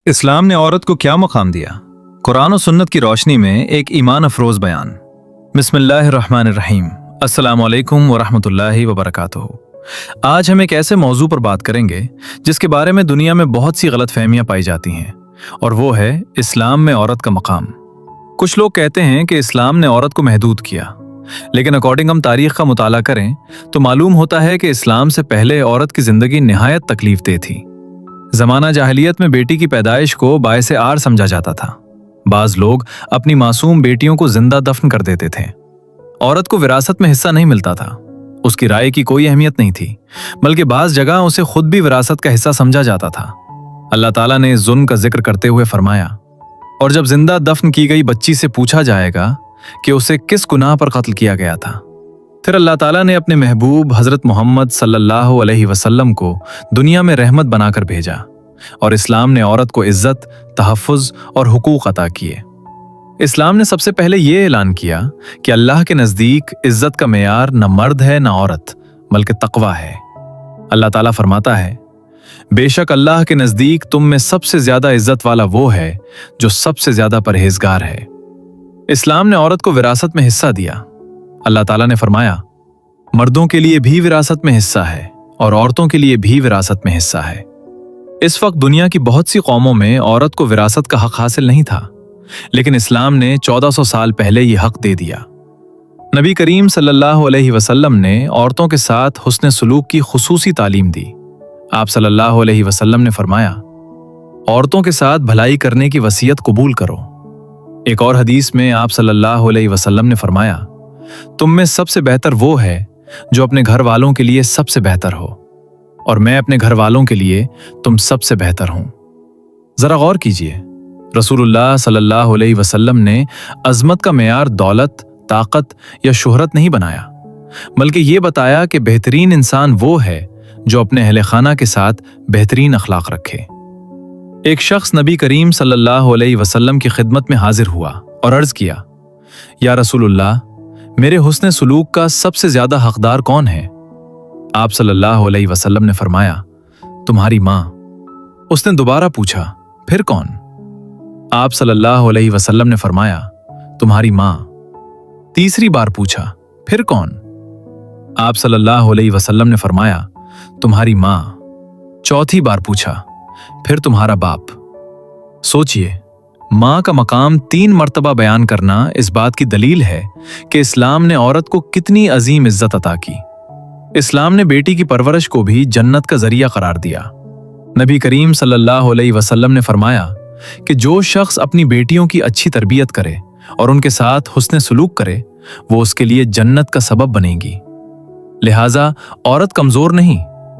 इस्लाम ने औरत को क्या मकाम दिया? कुरान और सुन्नत की रोशनी में एक ईमान अफरोज बयान। बिस्मिल्लाहिर्रहमानिर्रहीम। अस्सलामु अलैकुम वरहमतुल्लाहि वबरकातुहू। आज हम एक ऐसे मौजू पर बात करेंगे जिसके बारे में दुनिया में बहुत सी गलत फहमियां पाई जाती हैं, और वो है इस्लाम में औरत का मकाम। कुछ लोग कहते हैं कि इस्लाम ने औरत को महदूद किया, लेकिन अकॉर्डिंग हम तारीख का मुताला करें तो मालूम होता है कि इस्लाम से पहले औरत की जिंदगी निहायत तकलीफ दे थी। जमाना जाहिलियत में बेटी की पैदाइश को बायसे आर समझा जाता था। बाज लोग अपनी मासूम बेटियों को जिंदा दफन कर देते थे। औरत को विरासत में हिस्सा नहीं मिलता था, उसकी राय की कोई अहमियत नहीं थी, बल्कि बाज जगह उसे खुद भी विरासत का हिस्सा समझा जाता था। अल्लाह ताला ने इस जुल्म का जिक्र करते हुए फरमाया, और जब जिंदा दफन की गई बच्ची से पूछा जाएगा कि उसे किस गुनाह पर कत्ल किया गया था, फिर अल्लाह ताला ने अपने महबूब हजरत मोहम्मद सल्लल्लाहु अलैहि वसल्लम को दुनिया में रहमत बनाकर भेजा, और इस्लाम ने औरत को इज्जत, तहफ़्फ़ुज़ और हुकूक अता किए। इस्लाम ने सबसे पहले ये ऐलान किया कि अल्लाह के नज़दीक इज्जत का मेयार न मर्द है न औरत, बल्कि तक़वा है। अल्लाह ताला फरमाता है, बेशक अल्लाह के नज़दीक तुम में सबसे ज्यादा इज्जत वाला वो है जो सबसे ज्यादा परहेजगार है। इस्लाम ने औरत को विरासत में हिस्सा दिया। अल्लाह ताला ने फरमाया, मर्दों के लिए भी विरासत में हिस्सा है और औरतों के लिए भी विरासत में हिस्सा है। इस वक्त दुनिया की बहुत सी कौमों में औरत को विरासत का हक हासिल नहीं था, लेकिन इस्लाम ने 1400 साल पहले ये हक दे दिया। नबी करीम सल्लल्लाहु अलैहि वसल्लम ने औरतों के साथ हुस्न सलूक की खुसूसी तालीम दी। आप सल्लल्लाहु अलैहि वसल्लम ने फरमाया, औरतों के साथ भलाई करने की वसीयत कबूल करो। एक और हदीस में आप सल्लल्लाहु अलैहि वसल्लम ने फरमाया, तुम में सबसे बेहतर वो है जो अपने घर वालों के लिए सबसे बेहतर हो, और मैं अपने घर वालों के लिए तुम सबसे बेहतर हूं। जरा गौर कीजिए, रसूलुल्लाह सल्लल्लाहु अलैहि वसल्लम ने अजमत का मेयार दौलत, ताकत या शोहरत नहीं बनाया, बल्कि ये बताया कि बेहतरीन इंसान वो है जो अपने अहले खाना के साथ बेहतरीन अखलाक रखे। एक शख्स नबी करीम सल्लल्लाहु अलैहि वसल्लम की खिदमत में हाजिर हुआ और अर्ज किया, या रसूलुल्लाह, मेरे हुस्न सलूक का सबसे ज्यादा हकदार कौन है? आप सल्लल्लाहु अलैहि वसल्लम ने फरमाया, तुम्हारी माँ। उसने दोबारा पूछा, फिर कौन? आप सल्लल्लाहु अलैहि वसल्लम ने फरमाया, तुम्हारी माँ। तीसरी बार पूछा, फिर कौन? आप सल्लल्लाहु अलैहि वसल्लम ने फरमाया, तुम्हारी माँ। चौथी बार पूछा, फिर तुम्हारा बाप। सोचिए, माँ का मकाम 3 मर्तबा बयान करना इस बात की दलील है कि इस्लाम ने औरत को कितनी अजीम इज्जत अता की। इस्लाम ने बेटी की परवरिश को भी जन्नत का जरिया करार दिया। नबी करीम सल्लल्लाहु अलैहि वसल्लम ने फरमाया कि जो शख्स अपनी बेटियों की अच्छी तरबियत करे और उनके साथ हुस्न सलूक करे, वो उसके लिए जन्नत का सबब बनेगी। लिहाजा औरत कमजोर नहीं,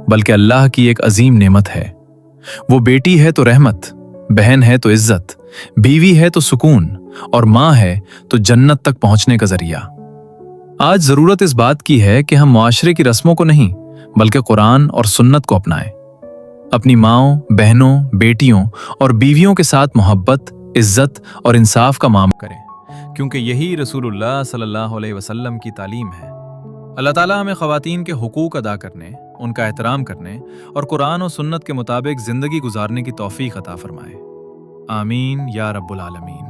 बल्कि अल्लाह की एक अजीम नेमत है। वो बेटी है तो रहमत, बहन है तो इज्जत, बीवी है तो सुकून, और माँ है तो जन्नत तक पहुंचने का जरिया। आज जरूरत इस बात की है कि हम मुआशरे की रस्मों को नहीं, बल्कि कुरान और सुन्नत को अपनाएं। अपनी माँओं, बहनों, बेटियों और बीवियों के साथ मोहब्बत, इज्जत और इंसाफ का मामला करें, क्योंकि यही रसूलुल्लाह सल्लल्लाहु अलैहि वसल्लम की तालीम है। अल्लाह ताला हमें ख़वातीन के हुकूक अदा करने, उनका एहतराम करने और कुरान और सुन्नत के मुताबिक जिंदगी गुजारने की तौफीक अता फरमाए। आमीन या रब्बुल आलमीन।